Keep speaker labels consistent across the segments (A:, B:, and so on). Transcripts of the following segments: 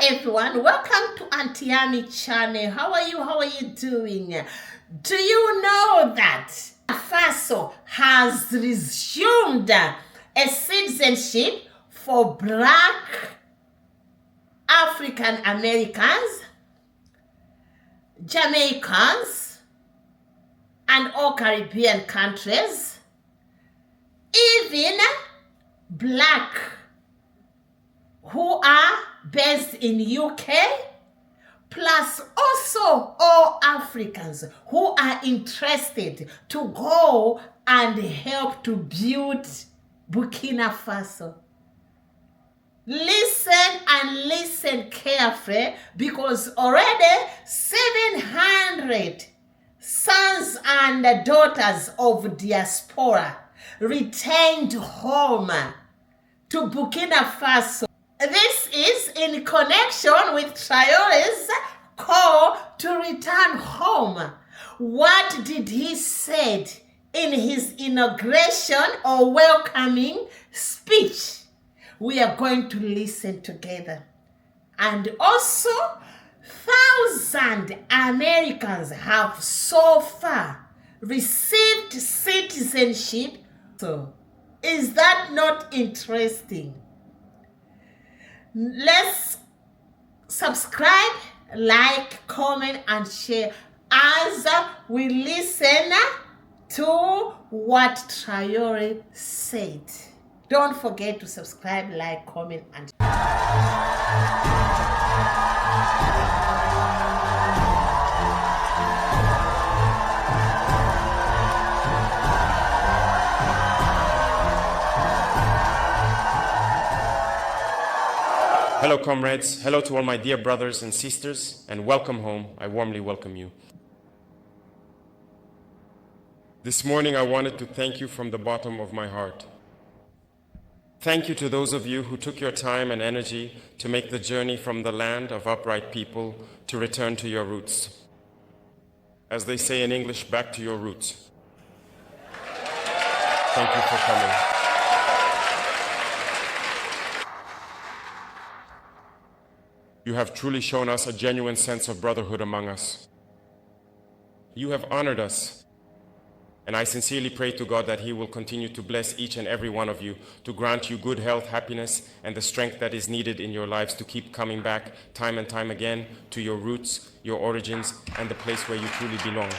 A: everyone, welcome to Auntie Ami channel. How are you? How are you doing? Do you know that Faso has resumed a citizenship for Black African Americans, Jamaicans, and all Caribbean countries, even Black who are based in UK, plus also all Africans who are interested to go and help to build Burkina Faso. Listen and listen carefully, because already 700 sons and daughters of Diaspora returned home to Burkina Faso. This is in connection with Traoré's call to return home. What did he say in his inauguration or welcoming speech? We are going to listen together. And also, 1,000 Americans have so far received citizenship. So, is that not interesting? Let's subscribe, like, comment, and share as we listen to what Traoré said. Don't forget to subscribe, like, comment, and
B: Hello, comrades. Hello to all my dear brothers and sisters, and welcome home. I warmly welcome you. This morning, I wanted to thank you from the bottom of my heart. Thank you to those of you who took your time and energy to make the journey from the land of upright people to return to your roots. As they say in English, back to your roots. Thank you for coming. You have truly shown us a genuine sense of brotherhood among us. You have honored us, and I sincerely pray to God that He will continue to bless each and every one of you, to grant you good health, happiness, and the strength that is needed in your lives to keep coming back time and time again to your roots, your origins, and the place where you truly belong.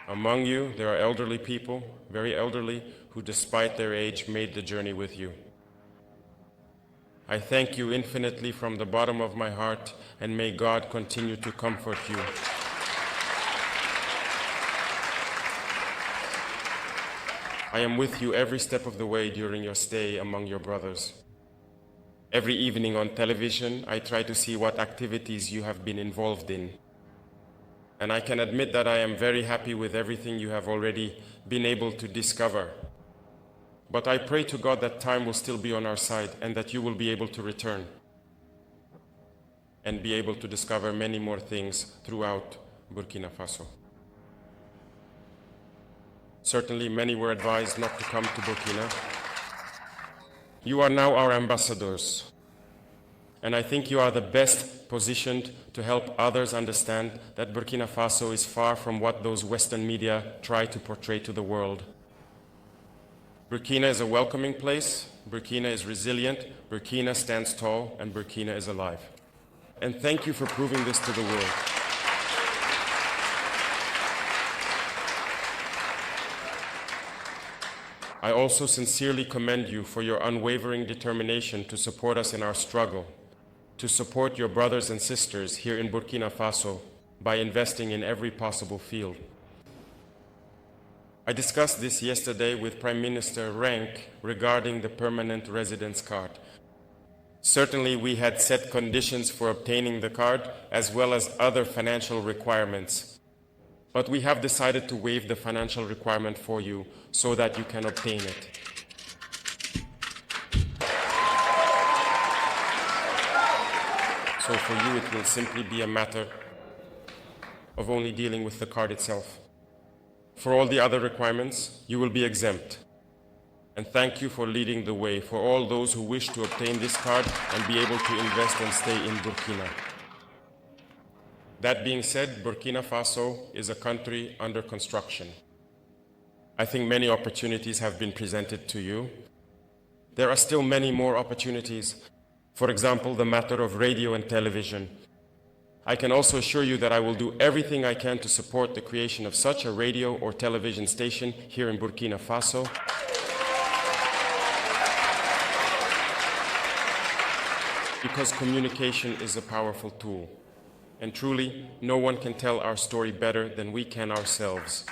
B: Among you, there are elderly people, very elderly, who despite their age made the journey with you. I thank you infinitely from the bottom of my heart, and may God continue to comfort you. I am with you every step of the way during your stay among your brothers. Every evening on television, I try to see what activities you have been involved in. And I can admit that I am very happy with everything you have already been able to discover. But I pray to God that time will still be on our side, and that you will be able to return and be able to discover many more things throughout Burkina Faso. Certainly, many were advised not to come to Burkina. You are now our ambassadors, and I think you are the best positioned to help others understand that Burkina Faso is far from what those Western media try to portray to the world. Burkina is a welcoming place, Burkina is resilient, Burkina stands tall, and Burkina is alive. And thank you for proving this to the world. I also sincerely commend you for your unwavering determination to support us in our struggle, to support your brothers and sisters here in Burkina Faso by investing in every possible field. I discussed this yesterday with Prime Minister Renk regarding the permanent residence card. Certainly, we had set conditions for obtaining the card, as well as other financial requirements. But we have decided to waive the financial requirement for you so that you can obtain it. So for you, it will simply be a matter of only dealing with the card itself. For all the other requirements, you will be exempt. And thank you for leading the way for all those who wish to obtain this card and be able to invest and stay in Burkina. That being said, Burkina Faso is a country under construction. I think many opportunities have been presented to you. There are still many more opportunities. For example, the matter of radio and television. I can also assure you that I will do everything I can to support the creation of such a radio or television station here in Burkina Faso. Because communication is a powerful tool. And truly, no one can tell our story better than we can ourselves.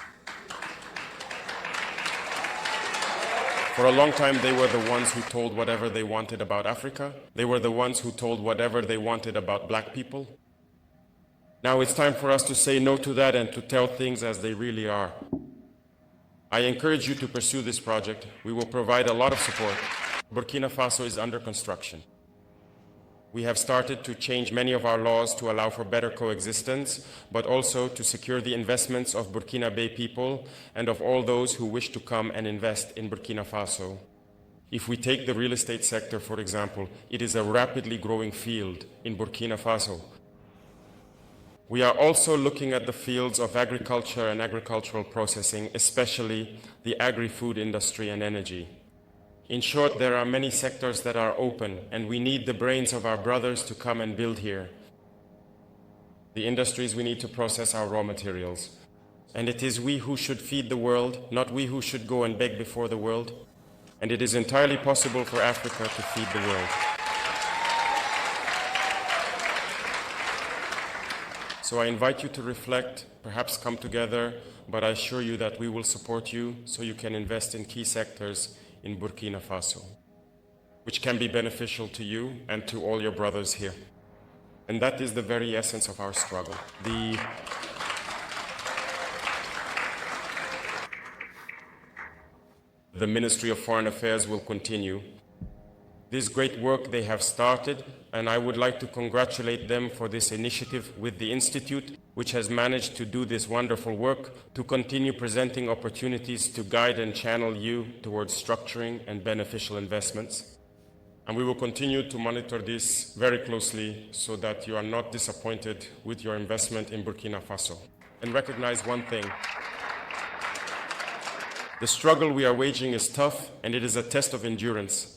B: For a long time, they were the ones who told whatever they wanted about Africa. They were the ones who told whatever they wanted about black people. Now it's time for us to say no to that and to tell things as they really are. I encourage you to pursue this project. We will provide a lot of support. Burkina Faso is under construction. We have started to change many of our laws to allow for better coexistence, but also to secure the investments of Burkina Bay people and of all those who wish to come and invest in Burkina Faso. If we take the real estate sector, for example, it is a rapidly growing field in Burkina Faso. We are also looking at the fields of agriculture and agricultural processing, especially the agri-food industry and energy. In short, there are many sectors that are open, and we need the brains of our brothers to come and build here. The industries we need to process our raw materials. And it is we who should feed the world, not we who should go and beg before the world. And it is entirely possible for Africa to feed the world. So I invite you to reflect, perhaps come together, but I assure you that we will support you so you can invest in key sectors in Burkina Faso, which can be beneficial to you and to all your brothers here. And that is the very essence of our struggle. The Ministry of Foreign Affairs will continue this great work they have started, and I would like to congratulate them for this initiative with the Institute, which has managed to do this wonderful work, to continue presenting opportunities to guide and channel you towards structuring and beneficial investments. And we will continue to monitor this very closely so that you are not disappointed with your investment in Burkina Faso. And recognize one thing. The struggle we are waging is tough, and it is a test of endurance.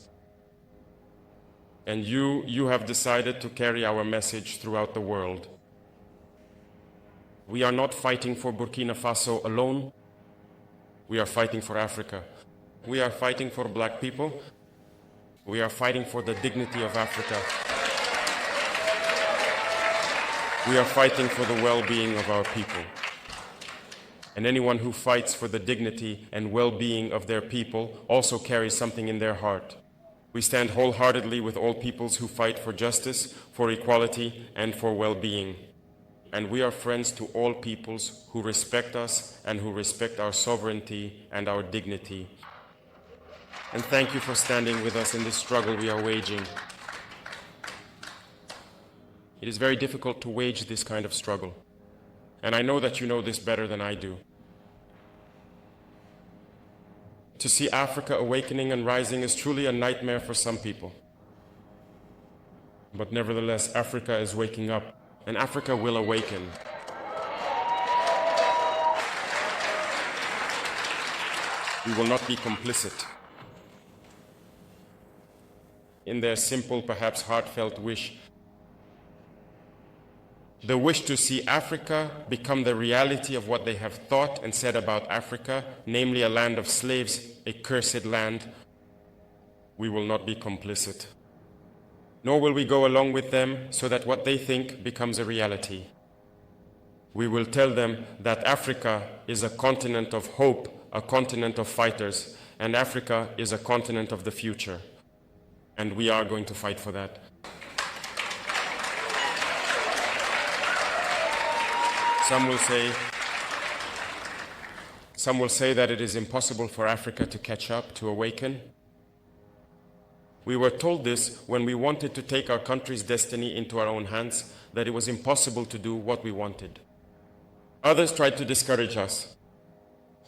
B: And you have decided to carry our message throughout the world. We are not fighting for Burkina Faso alone. We are fighting for Africa. We are fighting for black people. We are fighting for the dignity of Africa. We are fighting for the well-being of our people. And anyone who fights for the dignity and well-being of their people also carries something in their heart. We stand wholeheartedly with all peoples who fight for justice, for equality, and for well-being. And we are friends to all peoples who respect us and who respect our sovereignty and our dignity. And thank you for standing with us in this struggle we are waging. It is very difficult to wage this kind of struggle. And I know that you know this better than I do. To see Africa awakening and rising is truly a nightmare for some people. But nevertheless, Africa is waking up, and Africa will awaken. We will not be complicit in their simple, perhaps heartfelt wish. The wish to see Africa become the reality of what they have thought and said about Africa, namely a land of slaves, a cursed land. We will not be complicit. Nor will we go along with them so that what they think becomes a reality. We will tell them that Africa is a continent of hope, a continent of fighters, and Africa is a continent of the future. And we are going to fight for that. Some will say that it is impossible for Africa to catch up, to awaken. We were told this when we wanted to take our country's destiny into our own hands, that it was impossible to do what we wanted. Others tried to discourage us.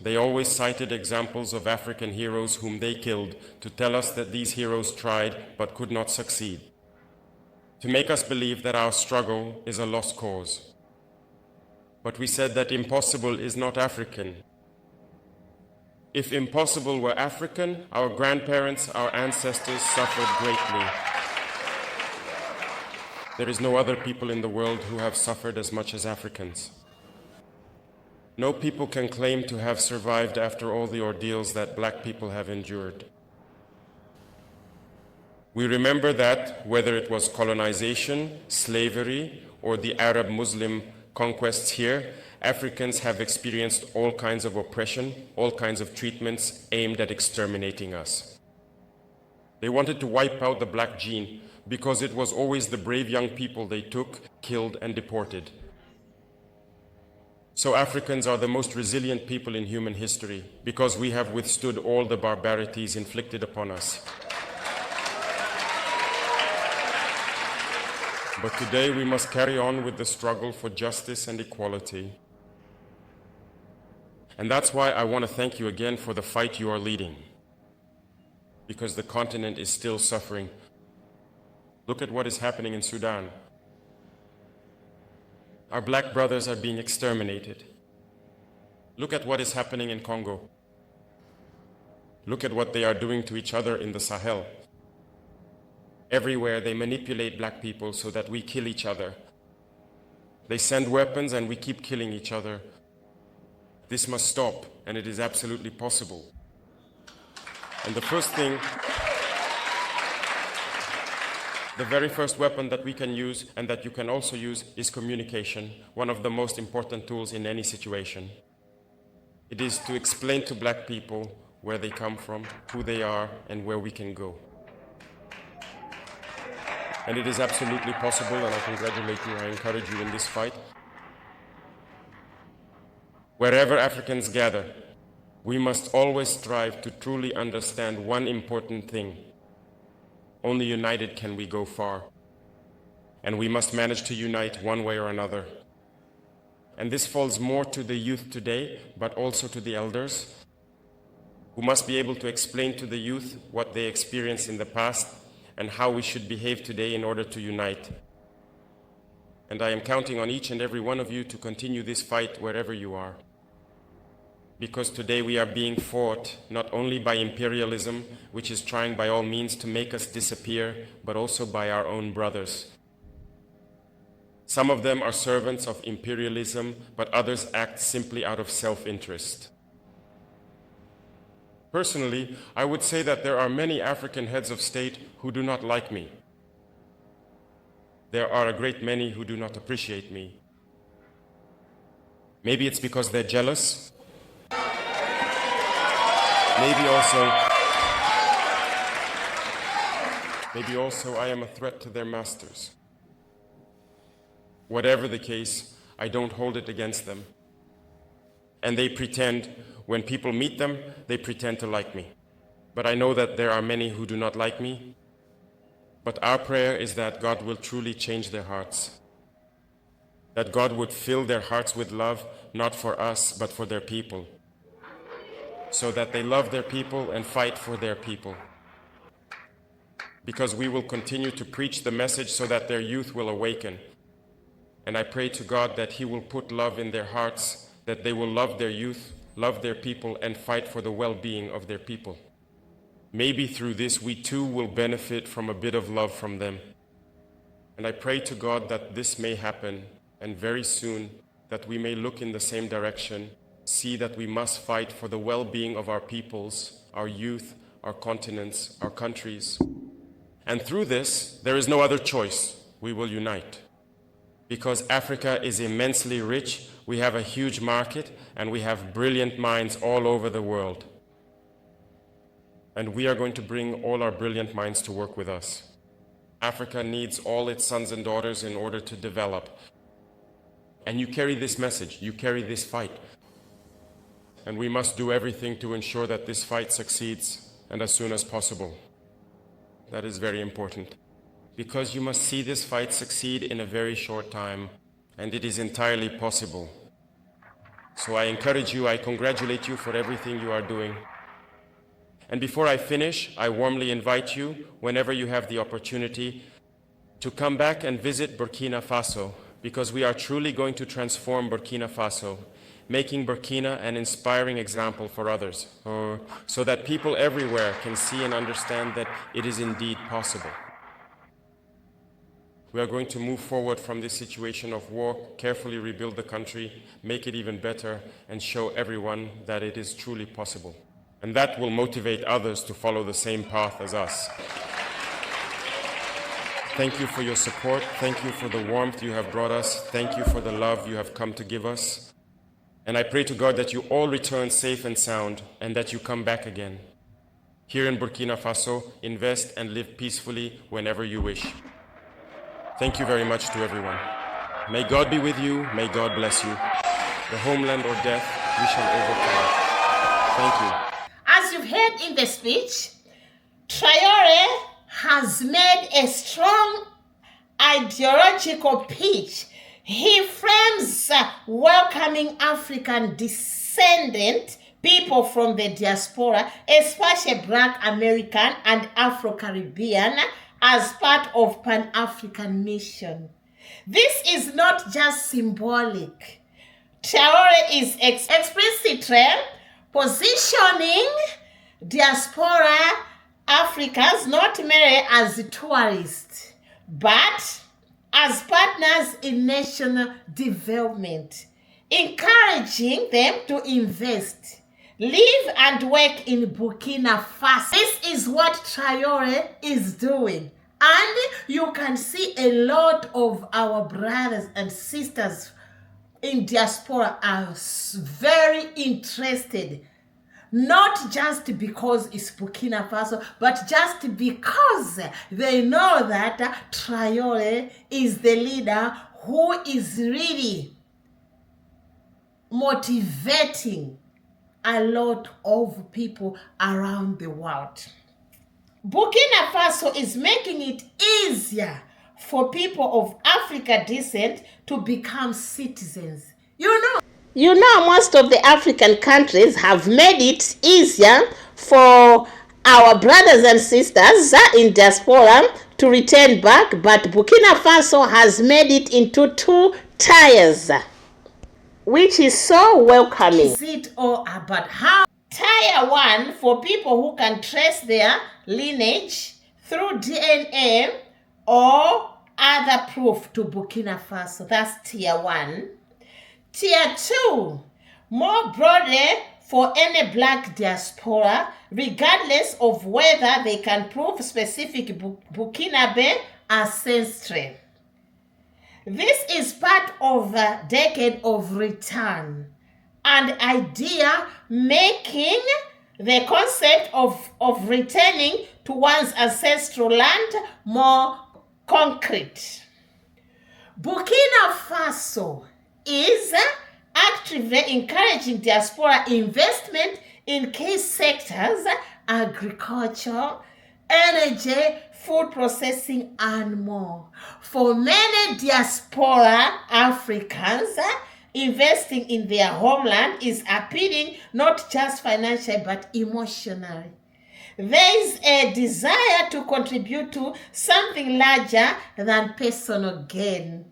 B: They always cited examples of African heroes whom they killed to tell us that these heroes tried but could not succeed, to make us believe that our struggle is a lost cause. But we said that impossible is not African. If impossible were African, our grandparents, our ancestors suffered greatly. There is no other people in the world who have suffered as much as Africans. No people can claim to have survived after all the ordeals that black people have endured. We remember that, whether it was colonization, slavery, or the Arab-Muslim conquests here, Africans have experienced all kinds of oppression, all kinds of treatments aimed at exterminating us. They wanted to wipe out the black gene because it was always the brave young people they took, killed, and deported. So Africans are the most resilient people in human history because we have withstood all the barbarities inflicted upon us. But today we must carry on with the struggle for justice and equality. And that's why I want to thank you again for the fight you are leading, because the continent is still suffering. Look at what is happening in Sudan. Our black brothers are being exterminated. Look at what is happening in Congo. Look at what they are doing to each other in the Sahel. Everywhere they manipulate black people so that we kill each other. They send weapons and we keep killing each other. This must stop, and it is absolutely possible. And the very first weapon that we can use and that you can also use is communication, one of the most important tools in any situation. It is to explain to black people where they come from, who they are, and where we can go. And it is absolutely possible, and I congratulate you, I encourage you in this fight. Wherever Africans gather, we must always strive to truly understand one important thing. Only united can we go far. And we must manage to unite one way or another. And this falls more to the youth today, but also to the elders, who must be able to explain to the youth what they experienced in the past and how we should behave today in order to unite. And I am counting on each and every one of you to continue this fight wherever you are. Because today we are being fought not only by imperialism, which is trying by all means to make us disappear, but also by our own brothers. Some of them are servants of imperialism, but others act simply out of self-interest. Personally, I would say that there are many African heads of state who do not like me. There are a great many who do not appreciate me. Maybe it's because they're jealous. Maybe also I am a threat to their masters. Whatever the case, I don't hold it against them. And they pretend, when people meet them, they pretend to like me. But I know that there are many who do not like me. But our prayer is that God will truly change their hearts. That God would fill their hearts with love, not for us, but for their people. So that they love their people and fight for their people. Because we will continue to preach the message so that their youth will awaken. And I pray to God that He will put love in their hearts, that they will love their youth, love their people, and fight for the well-being of their people. Maybe through this we too will benefit from a bit of love from them. And I pray to God that this may happen, and very soon that we may look in the same direction, see that we must fight for the well-being of our peoples, our youth, our continents, our countries. And through this, there is no other choice. We will unite. Because Africa is immensely rich, we have a huge market, and we have brilliant minds all over the world. And we are going to bring all our brilliant minds to work with us. Africa needs all its sons and daughters in order to develop. And you carry this message, you carry this fight. And we must do everything to ensure that this fight succeeds, and as soon as possible. That is very important. Because you must see this fight succeed in a very short time, and it is entirely possible. So I encourage you, I congratulate you for everything you are doing. And before I finish, I warmly invite you, whenever you have the opportunity, to come back and visit Burkina Faso, because we are truly going to transform Burkina Faso, making Burkina an inspiring example for others, so that people everywhere can see and understand that it is indeed possible. We are going to move forward from this situation of war, carefully rebuild the country, make it even better, and show everyone that it is truly possible. And that will motivate others to follow the same path as us. Thank you for your support. Thank you for the warmth you have brought us. Thank you for the love you have come to give us. And I pray to God that you all return safe and sound, and that you come back again. Here in Burkina Faso, invest and live peacefully whenever you wish. Thank you very much to everyone. May God be with you. May God bless you. The homeland or death, we shall overcome. Thank you.
A: As you've heard in the speech, Traoré has made a strong ideological pitch. He frames welcoming African descendant people from the diaspora, especially Black American and Afro-Caribbean, as part of Pan-African mission. This is not just symbolic. Traoré is explicitly positioning diaspora Africans not merely as tourists, but as partners in national development, encouraging them to invest, live and work in Burkina Faso. This is what Traoré is doing. And you can see a lot of our brothers and sisters in diaspora are very interested, not just because it's Burkina Faso, but just because they know that Traoré is the leader who is really motivating a lot of people around the world. Burkina Faso is making it easier for people of African descent to become citizens. You know, most of the African countries have made it easier for our brothers and sisters in diaspora to return back, but Burkina Faso has made it into 2 tiers, which is so welcoming. Is it all about how? Tier 1 for people who can trace their lineage through DNA or other proof to Burkina Faso. That's tier 1. Tier 2, more broadly for any Black diaspora, regardless of whether they can prove specific Burkinabe ancestry. This is part of a decade of return and idea making the concept of returning to one's ancestral land more concrete. Burkina Faso is actively encouraging diaspora investment in key sectors, agriculture, energy, food processing, and more. For many diaspora Africans, investing in their homeland is appealing not just financially but emotionally. There is a desire to contribute to something larger than personal gain.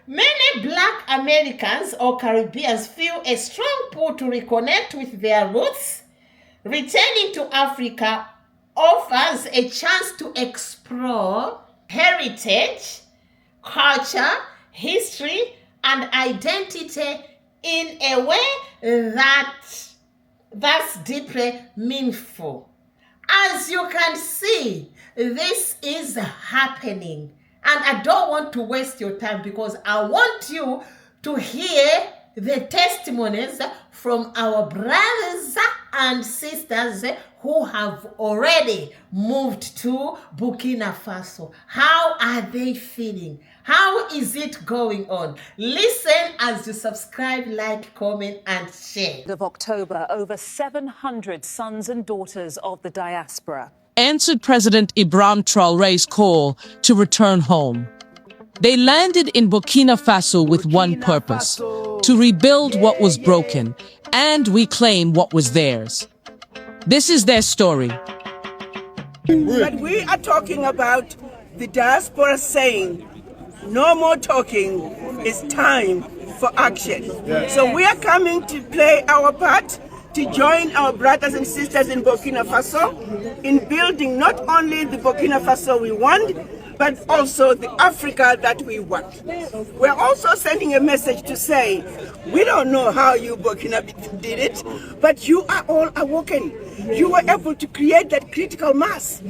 A: Many Black Americans or Caribbeans feel a strong pull to reconnect with their roots. Returning to Africa offers a chance to explore heritage, culture, history, and identity in a way that's deeply meaningful. As you can see, this is happening. And I don't want to waste your time because I want you to hear the testimonies from our brothers and sisters who have already moved to Burkina Faso. How are they feeling? How is it going on? Listen as you subscribe, like, comment, and share.
C: Of October, over 700 sons and daughters of the diaspora
D: answered President Ibrahim Traoré's call to return home. They landed in Burkina Faso with one purpose: to rebuild what was broken and reclaim what was theirs. This is their story.
E: But we are talking about the diaspora saying, no more talking, it's time for action. So we are coming to play our part, to join our brothers and sisters in Burkina Faso in building not only the Burkina Faso we want, but also the Africa that we want. We're also sending a message to say, we don't know how you Burkina did it, but you are all awoken. You were able to create that critical mass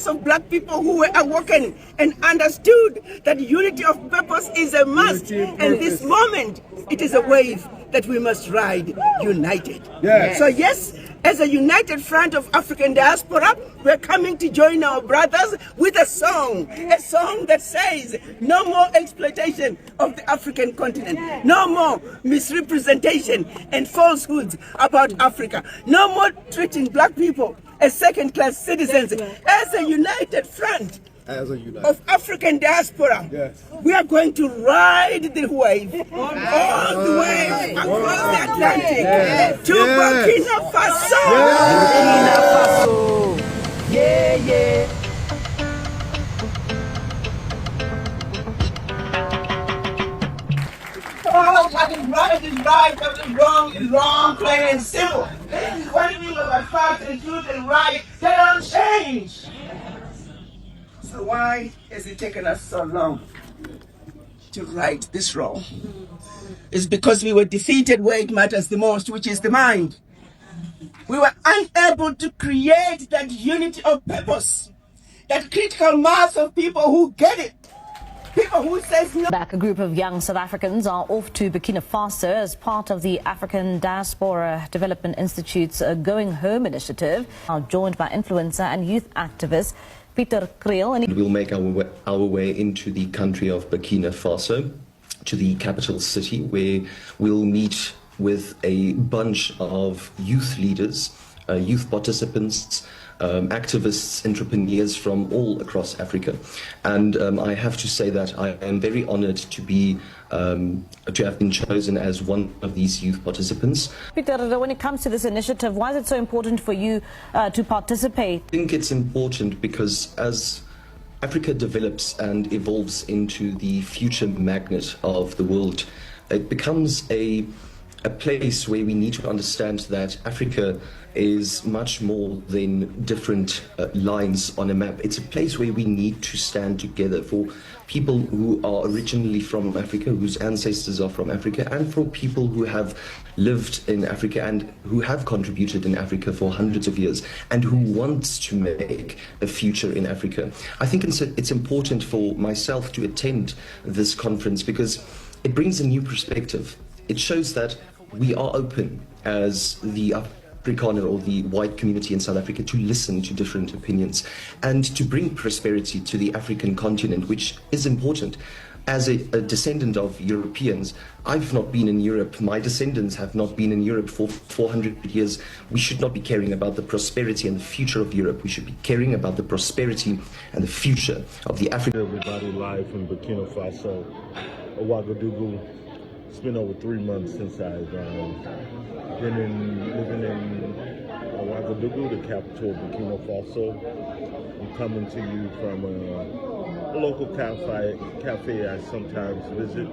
E: of black people who were awoken and understood that unity of purpose is a must. And this moment, it is a wave that we must ride united. Yes. So yes, as a united front of African diaspora, we're coming to join our brothers with a song that says, no more exploitation of the African continent, no more misrepresentation and falsehoods about Africa, no more treating black people as second-class citizens. As a united front of African diaspora, we are going to ride the wave, all the way across the Atlantic to Burkina Faso. Burkina Faso. Yeah, yeah. Oh, what is right is right, what is wrong, plain and simple. This is one thing about fact and truth and right, they don't change. So why has it taken us so long to right this wrong? It's because we were defeated where it matters the most, which is the mind. We were unable to create that unity of purpose, that critical mass of people who get it. People who says no.
F: Back, a group of young South Africans are off to Burkina Faso as part of the African Diaspora Development Institute's Going Home initiative. Are joined by influencer and youth activist Peter Kriel.
G: And we'll make our way into the country of Burkina Faso, to the capital city, where we'll meet with a bunch of youth leaders, youth participants, activists, entrepreneurs from all across Africa. And I have to say that I am very honored to have been chosen as one of these youth participants.
F: Peter, when it comes to this initiative, why is it so important for you to participate?
G: I think it's important because as Africa develops and evolves into the future magnet of the world, it becomes a place where we need to understand that Africa is much more than different lines on a map. It's a place where we need to stand together for people who are originally from Africa, whose ancestors are from Africa, and for people who have lived in Africa and who have contributed in Africa for hundreds of years and who wants to make a future in Africa. I think it's important for myself to attend this conference because it brings a new perspective. It shows that we are open as the Afrikaner or the white community in South Africa to listen to different opinions and to bring prosperity to the African continent, which is important. As a descendant of Europeans, I've not been in Europe. My descendants have not been in Europe for 400 years. We should not be caring about the prosperity and the future of Europe. We should be caring about the prosperity and the future of the African.
H: Everybody live from Burkina Faso, Ouagadougou. It's been over 3 months since I've been living in Ouagadougou, the capital of Burkina Faso. I'm coming to you from a local cafe I sometimes visit.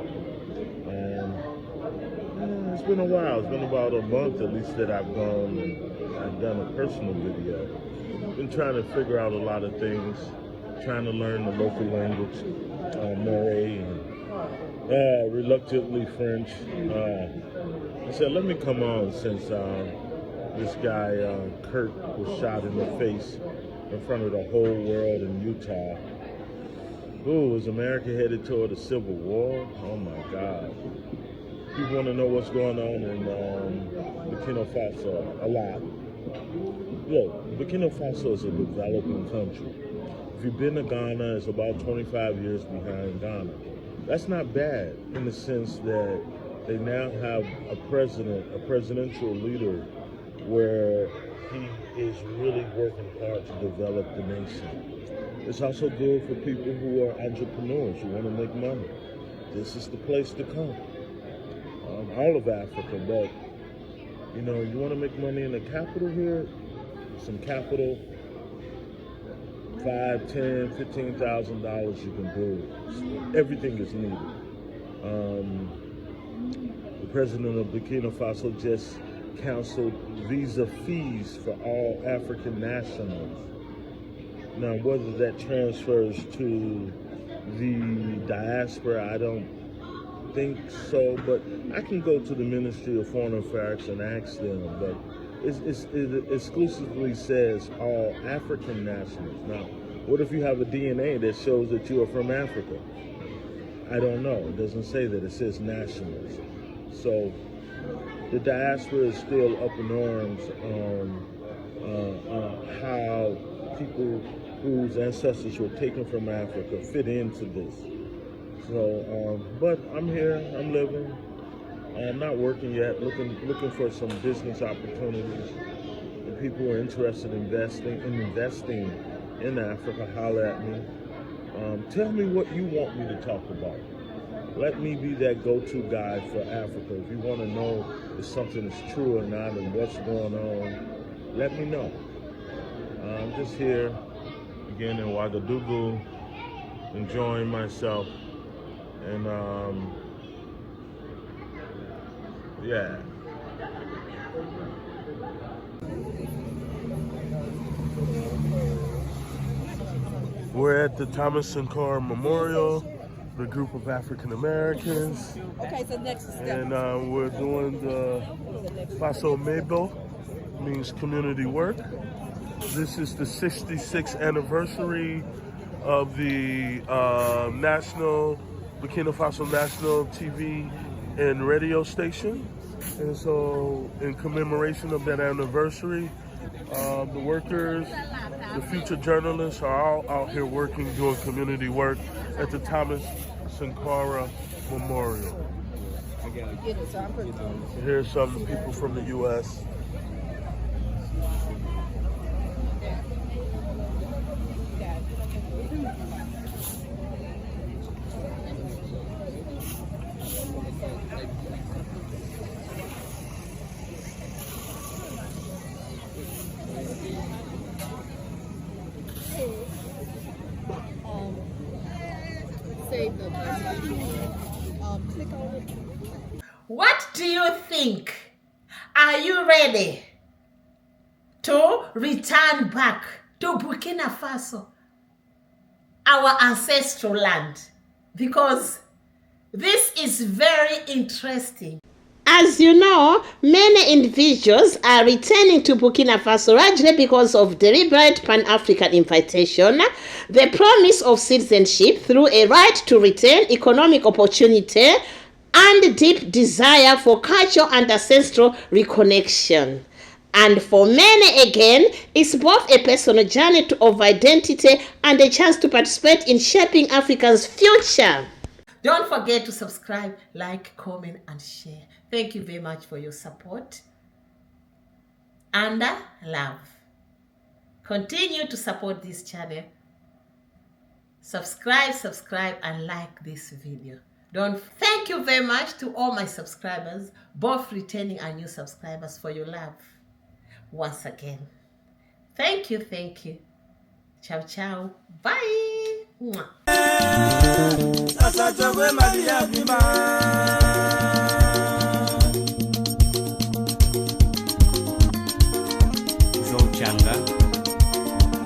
H: It's been a while. It's been about a month at least that I've gone and I've done a personal video. Been trying to figure out a lot of things, trying to learn the local language, Malay, and reluctantly French. I said, let me come on since this guy, Kurt, was shot in the face in front of the whole world in Utah. Ooh, is America headed toward a civil war? Oh my God. People want to know what's going on in Burkina Faso, a lot. Look, Burkina Faso is a developing country. If you've been to Ghana, it's about 25 years behind Ghana. That's not bad in the sense that they now have a presidential leader where he is really working hard to develop the nation. It's also good for people who are entrepreneurs, who want to make money. This is the place to come. all of Africa, but you know, you want to make money in the capital here, some capital, $5,000, $10,000, $15,000 you can do. Everything is needed. The president of Burkina Faso just canceled visa fees for all African nationals. Now, whether that transfers to the diaspora, I don't think so, but I can go to the Ministry of Foreign Affairs and ask them, but it exclusively says all African nationals. Now, what if you have a DNA that shows that you are from Africa? I don't know. It doesn't say that. It says nationals. So the diaspora is still up in arms on how people whose ancestors were taken from Africa fit into this. So, but I'm here. I'm living. I'm not working yet. Looking for some business opportunities. If people who are interested in investing in Africa, holler at me. Tell me what you want me to talk about. Let me be that go-to guy for Africa. If you want to know if something is true or not and what's going on, let me know. I'm just here again in Ouagadougou, enjoying myself, and yeah. We're at the Thomas Sankara Memorial, the group of African Americans.
I: Okay, so next step.
H: And we're doing the Faso Mebo, means community work. This is the 66th anniversary of the Burkina Faso National TV and radio station. And so in commemoration of that anniversary, the workers, the future journalists are all out here working, doing community work at the Thomas Sankara Memorial. Here's some of the people from the U.S.
A: What do you think? Are you ready to return back to Burkina Faso, our ancestral land? Because this is very interesting. As you know, many individuals are returning to Burkina Faso largely because of deliberate Pan-African invitation, the promise of citizenship through a right to return, economic opportunity, and deep desire for cultural and ancestral reconnection. And for many again, it's both a personal journey of identity and a chance to participate in shaping Africa's future. Don't forget to subscribe, like, comment, and share. Thank you very much for your support and love. Continue to support this channel. Subscribe, and like this video. Thank you very much to all my subscribers, both returning and new subscribers, for your love. Once again, thank you. Ciao, ciao. Bye.
J: Changa,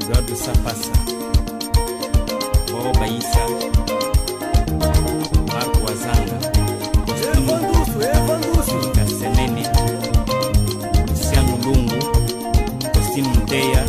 J: God Sapasa, Boba Isa, Marco Wazanga, Kasenene, Sianu Lungu, Costin Mudeya,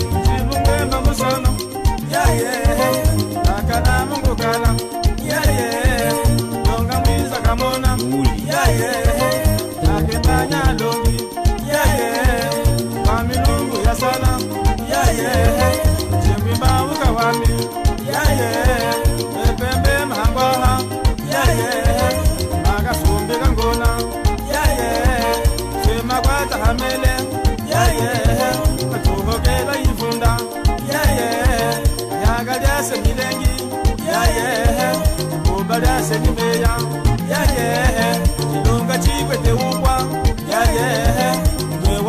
K: Ilunga chikwe te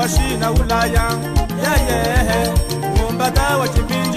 I: washina Ulaya, yeah, mumbada wa chipinja